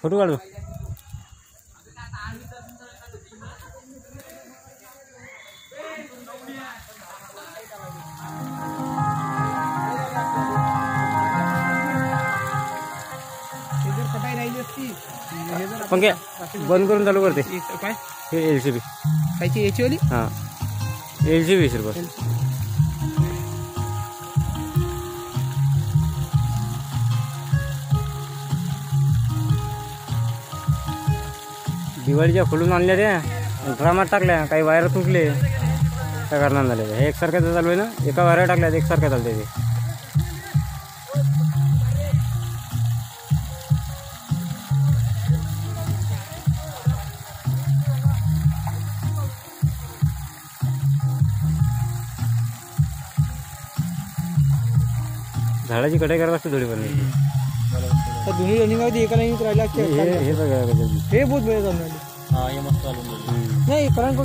Photo काढू. पंखे बंद करून चालू करते. काय हे LCB कायची याची वाली? हां LCB 20 रुपये. दिवाळीच्या खोलून आणल्या त्या ड्रामात टाकल्या. काही वायर तुटले त्या कारणानं झाले. हे एकसारख्याचं चालू आहे ना. एका वायर टाकल्या एकसारख्या चालते ते. झाडाची कटाई करायला असते थोडी पण. दोन्ही रनिंग मध्ये एका लाईनीत राहिला हे बघा हे बहुत वेळ चालू हां हे मस्त चालू नाही करंट